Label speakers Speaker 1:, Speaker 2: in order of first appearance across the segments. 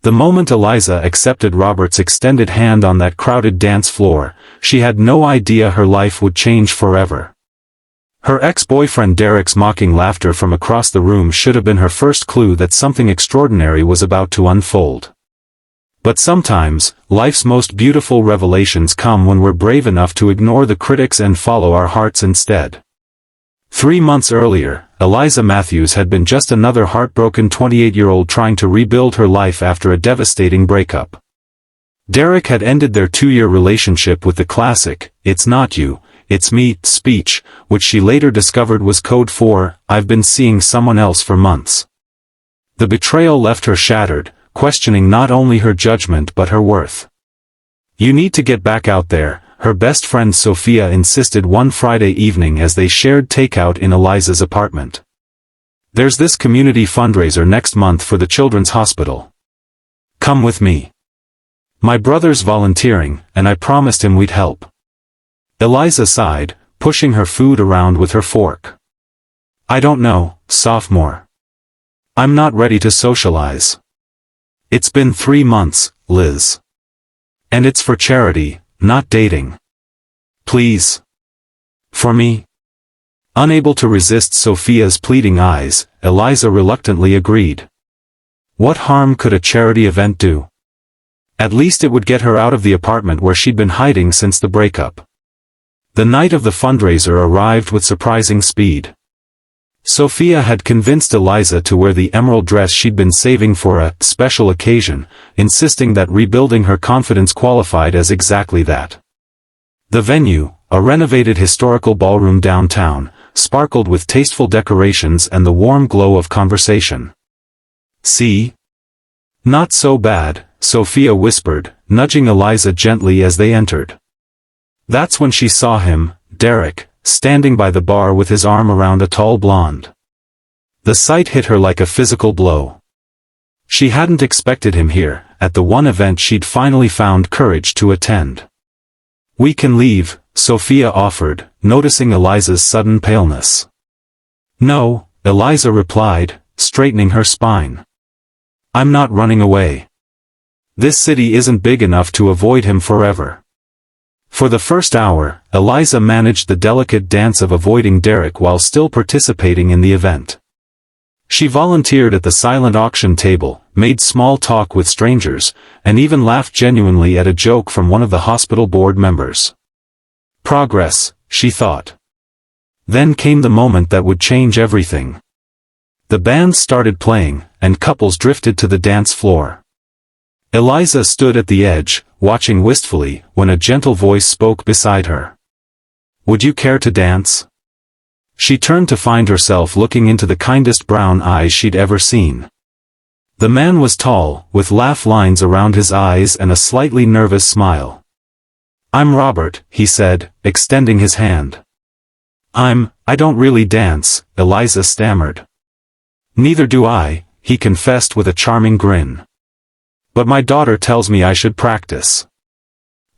Speaker 1: The moment Eliza accepted Robert's extended hand on that crowded dance floor, she had no idea her life would change forever. Her ex-boyfriend Derek's mocking laughter from across the room should have been her first clue that something extraordinary was about to unfold. But sometimes, life's most beautiful revelations come when we're brave enough to ignore the critics and follow our hearts instead. 3 months earlier, Eliza Matthews had been just another heartbroken 28-year-old trying to rebuild her life after a devastating breakup. Derek had ended their 2-year relationship with the classic, "It's not you, it's me" speech, which she later discovered was code for, "I've been seeing someone else for months." The betrayal left her shattered, questioning not only her judgment but her worth. "You need to get back out there," her best friend Sophia insisted one Friday evening as they shared takeout in Eliza's apartment. "There's this community fundraiser next month for the children's hospital. Come with me. My brother's volunteering, and I promised him we'd help." Eliza sighed, pushing her food around with her fork. "I don't know, sophomore. I'm not ready to socialize. It's been 3 months, Liz. And it's for charity, not dating. Please. For me." Unable to resist Sophia's pleading eyes, Eliza reluctantly agreed. What harm could a charity event do? At least it would get her out of the apartment where she'd been hiding since the breakup. The night of the fundraiser arrived with surprising speed. Sophia had convinced Eliza to wear the emerald dress she'd been saving for a special occasion, insisting that rebuilding her confidence qualified as exactly that. The venue, a renovated historical ballroom downtown, sparkled with tasteful decorations and the warm glow of conversation. "See? Not so bad," Sophia whispered, nudging Eliza gently as they entered. That's when she saw him, Derek, standing by the bar with his arm around a tall blonde. The sight hit her like a physical blow. She hadn't expected him here, at the one event she'd finally found courage to attend. "We can leave," Sophia offered, noticing Eliza's sudden paleness. "No," Eliza replied, straightening her spine. "I'm not running away. This city isn't big enough to avoid him forever." For the first hour, Eliza managed the delicate dance of avoiding Derek while still participating in the event. She volunteered at the silent auction table, made small talk with strangers, and even laughed genuinely at a joke from one of the hospital board members. Progress, she thought. Then came the moment that would change everything. The band started playing, and couples drifted to the dance floor. Eliza stood at the edge, watching wistfully, when a gentle voice spoke beside her. "Would you care to dance?" She turned to find herself looking into the kindest brown eyes she'd ever seen. The man was tall, with laugh lines around his eyes and a slightly nervous smile. "I'm Robert," he said, extending his hand. I don't really dance," Eliza stammered. "Neither do I," he confessed with a charming grin. "But my daughter tells me I should practice.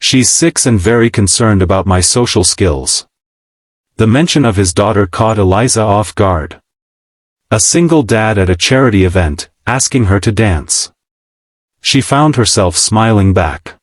Speaker 1: She's 6 and very concerned about my social skills." The mention of his daughter caught Eliza off guard. A single dad at a charity event, asking her to dance. She found herself smiling back.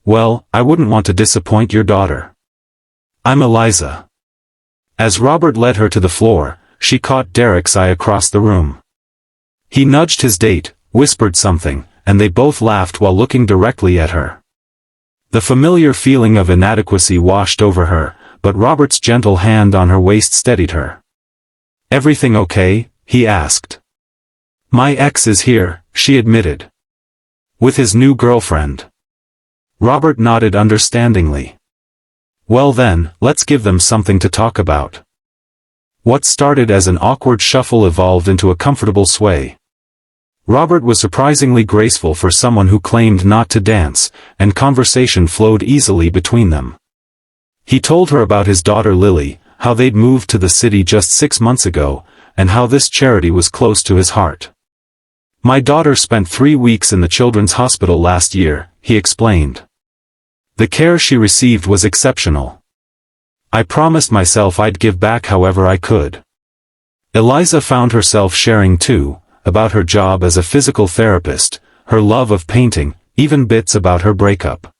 Speaker 1: "Well, I wouldn't want to disappoint your daughter. I'm Eliza." As Robert led her to the floor, she caught Derek's eye across the room. He nudged his date, whispered something, and they both laughed while looking directly at her. The familiar feeling of inadequacy washed over her, but Robert's gentle hand on her waist steadied her. "Everything okay?" he asked. "My ex is here," she admitted. "With his new girlfriend." Robert nodded understandingly. "Well then, let's give them something to talk about." What started as an awkward shuffle evolved into a comfortable sway. Robert was surprisingly graceful for someone who claimed not to dance, and conversation flowed easily between them. He told her about his daughter Lily, how they'd moved to the city just 6 months ago, and how this charity was close to his heart. "My daughter spent 3 weeks in the children's hospital last year," he explained. "The care she received was exceptional. I promised myself I'd give back however I could." Eliza found herself sharing too, about her job as a physical therapist, her love of painting, even bits about her breakup.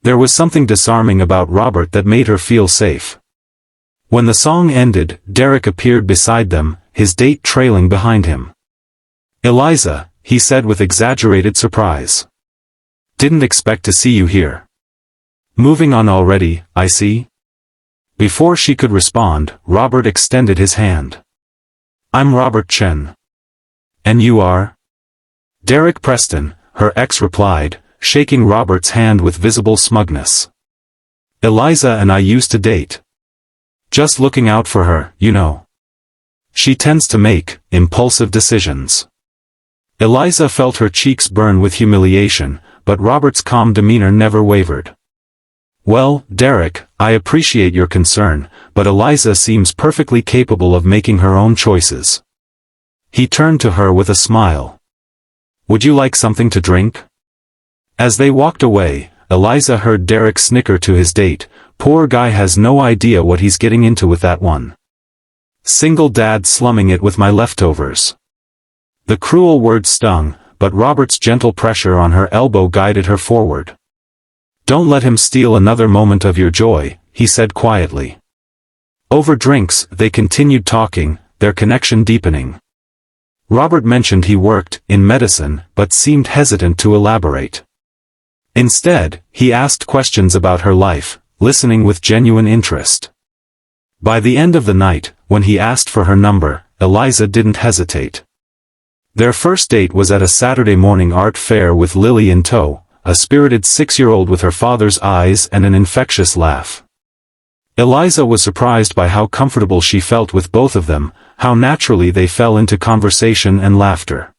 Speaker 1: There was something disarming about Robert that made her feel safe. When the song ended, Derek appeared beside them, his date trailing behind him. "Eliza," he said with exaggerated surprise. "Didn't expect to see you here. Moving on already, I see?" Before she could respond, Robert extended his hand. "I'm Robert Chen." "And you are?" "Derek Preston," her ex replied, shaking Robert's hand with visible smugness. "Eliza and I used to date. Just looking out for her, you know. She tends to make impulsive decisions." Eliza felt her cheeks burn with humiliation, but Robert's calm demeanor never wavered. "Well, Derek, I appreciate your concern, but Eliza seems perfectly capable of making her own choices." He turned to her with a smile. "Would you like something to drink?" As they walked away, Eliza heard Derek snicker to his date, "Poor guy has no idea what he's getting into with that one. Single dad slumming it with my leftovers." The cruel word stung, but Robert's gentle pressure on her elbow guided her forward. "Don't let him steal another moment of your joy," he said quietly. Over drinks, they continued talking, their connection deepening. Robert mentioned he worked in medicine, but seemed hesitant to elaborate. Instead, he asked questions about her life, listening with genuine interest. By the end of the night, when he asked for her number, Eliza didn't hesitate. Their first date was at a Saturday morning art fair with Lily in tow, a spirited 6-year-old with her father's eyes and an infectious laugh. Eliza was surprised by how comfortable she felt with both of them, how naturally they fell into conversation and laughter.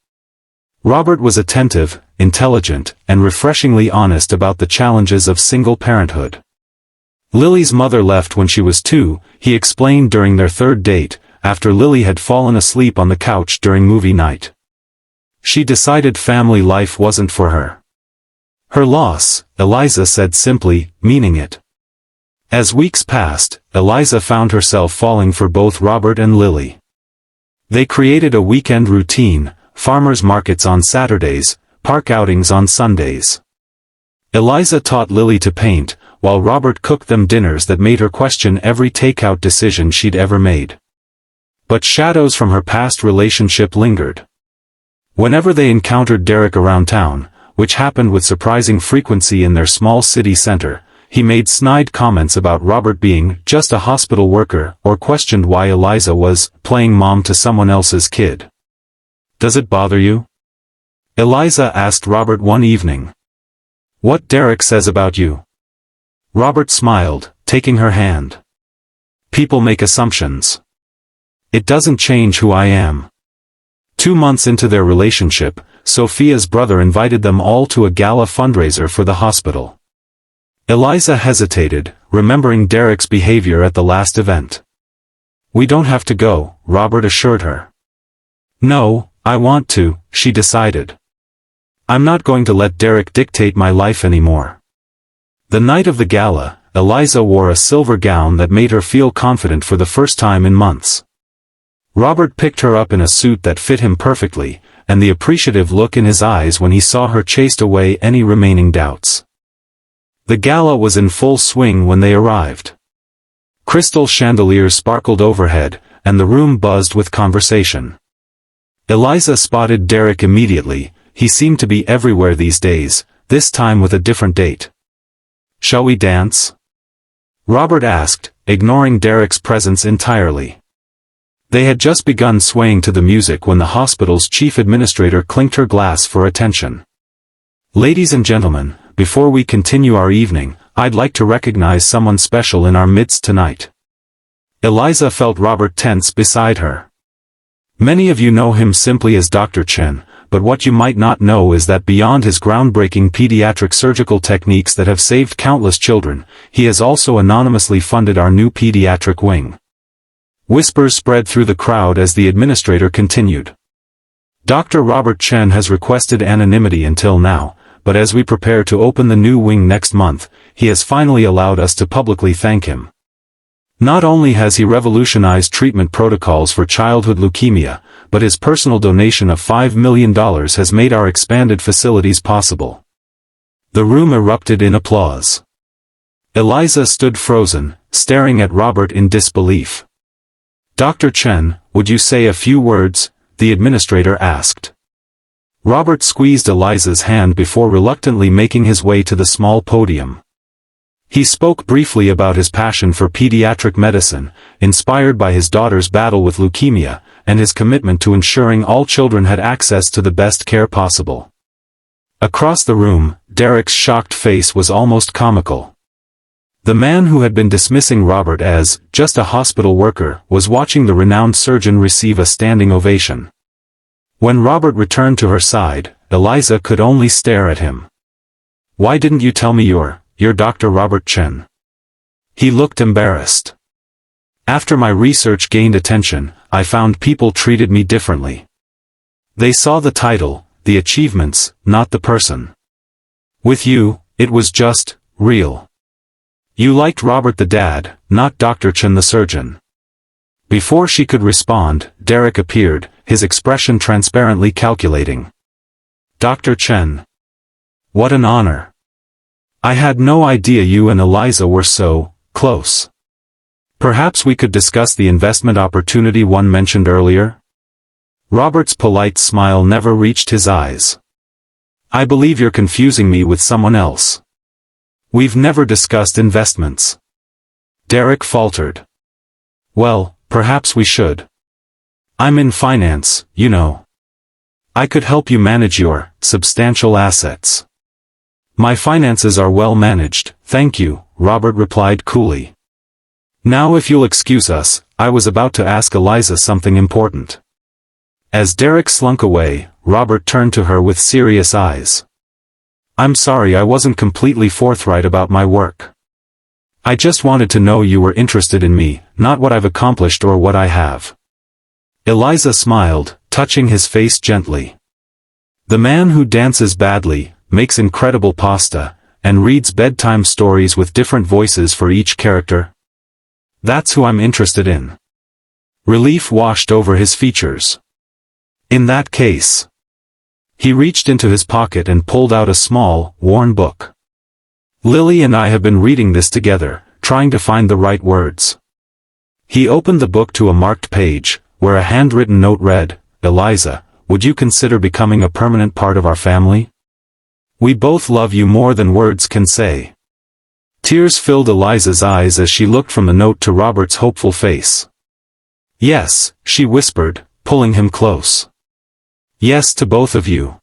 Speaker 1: Robert was attentive, intelligent, and refreshingly honest about the challenges of single parenthood. Lily's mother left when she was 2, he explained during their third date, after Lily had fallen asleep on the couch during movie night. She decided family life wasn't for her. Her loss, Eliza said simply, meaning it. As weeks passed, Eliza found herself falling for both Robert and Lily. They created a weekend routine, farmers markets on Saturdays, park outings on Sundays. Eliza taught Lily to paint, while Robert cooked them dinners that made her question every takeout decision she'd ever made. But shadows from her past relationship lingered. Whenever they encountered Derek around town, which happened with surprising frequency in their small city center, he made snide comments about Robert being just a hospital worker or questioned why Eliza was playing mom to someone else's kid. "Does it bother you?" Eliza asked Robert one evening. "What Derek says about you?" Robert smiled, taking her hand. "People make assumptions. It doesn't change who I am." 2 months into their relationship, Sophia's brother invited them all to a gala fundraiser for the hospital. Eliza hesitated, remembering Derek's behavior at the last event. "We don't have to go," Robert assured her. "No, I want to," she decided. "I'm not going to let Derek dictate my life anymore." The night of the gala, Eliza wore a silver gown that made her feel confident for the first time in months. Robert picked her up in a suit that fit him perfectly, and the appreciative look in his eyes when he saw her chased away any remaining doubts. The gala was in full swing when they arrived. Crystal chandeliers sparkled overhead, and the room buzzed with conversation. Eliza spotted Derek immediately. He seemed to be everywhere these days, this time with a different date. "Shall we dance?" Robert asked, ignoring Derek's presence entirely. They had just begun swaying to the music when the hospital's chief administrator clinked her glass for attention. "Ladies and gentlemen, before we continue our evening, I'd like to recognize someone special in our midst tonight." Eliza felt Robert tense beside her. Many of you know him simply as Dr. Chen, but what you might not know is that beyond his groundbreaking pediatric surgical techniques that have saved countless children, he has also anonymously funded our new pediatric wing. Whispers spread through the crowd as the administrator continued. "Dr. Robert Chen has requested anonymity until now, but as we prepare to open the new wing next month, he has finally allowed us to publicly thank him. Not only has he revolutionized treatment protocols for childhood leukemia, but his personal donation of $5 million has made our expanded facilities possible. The room erupted in applause. Eliza stood frozen, staring at Robert in disbelief. "Dr. Chen, would you say a few words?" the administrator asked. Robert squeezed Eliza's hand before reluctantly making his way to the small podium. He spoke briefly about his passion for pediatric medicine, inspired by his daughter's battle with leukemia, and his commitment to ensuring all children had access to the best care possible. Across the room, Derek's shocked face was almost comical. The man who had been dismissing Robert as just a hospital worker was watching the renowned surgeon receive a standing ovation. When Robert returned to her side, Eliza could only stare at him. "Why didn't you tell me you're Dr. Robert Chen?" He looked embarrassed. "After my research gained attention, I found people treated me differently. They saw the title, the achievements, not the person. With you, it was just real. You liked Robert the dad, not Dr. Chen the surgeon." Before she could respond, Derek appeared, his expression transparently calculating. "Dr. Chen. What an honor. I had no idea you and Eliza were so close. Perhaps we could discuss the investment opportunity one mentioned earlier?" Robert's polite smile never reached his eyes. "I believe you're confusing me with someone else. We've never discussed investments." Derek faltered. "Well, perhaps we should. I'm in finance, you know. I could help you manage your substantial assets." "My finances are well managed, thank you," Robert replied coolly. "Now if you'll excuse us, I was about to ask Eliza something important." As Derek slunk away, Robert turned to her with serious eyes. "I'm sorry I wasn't completely forthright about my work. I just wanted to know you were interested in me, not what I've accomplished or what I have." Eliza smiled, touching his face gently. "The man who dances badly, makes incredible pasta, and reads bedtime stories with different voices for each character? That's who I'm interested in." Relief washed over his features. "In that case." He reached into his pocket and pulled out a small, worn book. "Lily and I have been reading this together, trying to find the right words." He opened the book to a marked page, where a handwritten note read, "Eliza, would you consider becoming a permanent part of our family? We both love you more than words can say." Tears filled Eliza's eyes as she looked from the note to Robert's hopeful face. "Yes," she whispered, pulling him close. "Yes to both of you."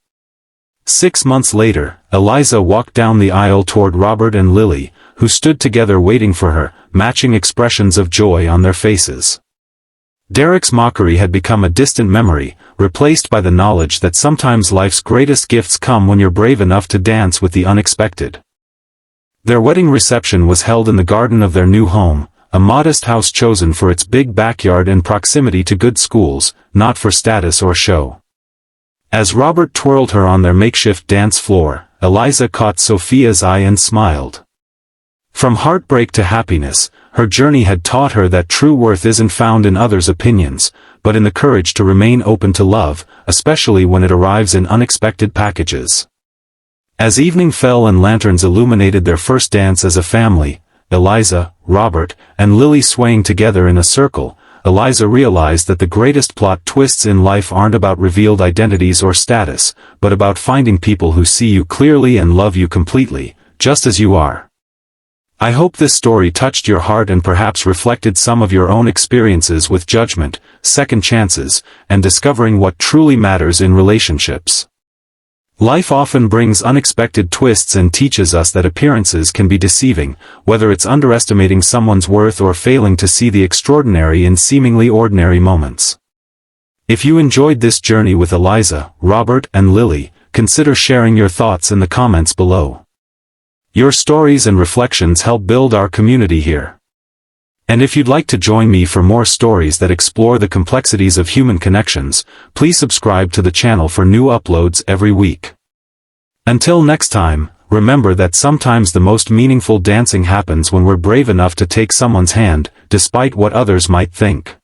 Speaker 1: 6 months later, Eliza walked down the aisle toward Robert and Lily, who stood together waiting for her, matching expressions of joy on their faces. Derek's mockery had become a distant memory, replaced by the knowledge that sometimes life's greatest gifts come when you're brave enough to dance with the unexpected. Their wedding reception was held in the garden of their new home, a modest house chosen for its big backyard and proximity to good schools, not for status or show. As Robert twirled her on their makeshift dance floor, Eliza caught Sophia's eye and smiled. From heartbreak to happiness, her journey had taught her that true worth isn't found in others' opinions, but in the courage to remain open to love, especially when it arrives in unexpected packages. As evening fell and lanterns illuminated their first dance as a family, Eliza, Robert, and Lily swaying together in a circle, Eliza realized that the greatest plot twists in life aren't about revealed identities or status, but about finding people who see you clearly and love you completely, just as you are. I hope this story touched your heart and perhaps reflected some of your own experiences with judgment, second chances, and discovering what truly matters in relationships. Life often brings unexpected twists and teaches us that appearances can be deceiving, whether it's underestimating someone's worth or failing to see the extraordinary in seemingly ordinary moments. If you enjoyed this journey with Eliza, Robert, and Lily, consider sharing your thoughts in the comments below. Your stories and reflections help build our community here. And if you'd like to join me for more stories that explore the complexities of human connections, please subscribe to the channel for new uploads every week. Until next time, remember that sometimes the most meaningful dancing happens when we're brave enough to take someone's hand, despite what others might think.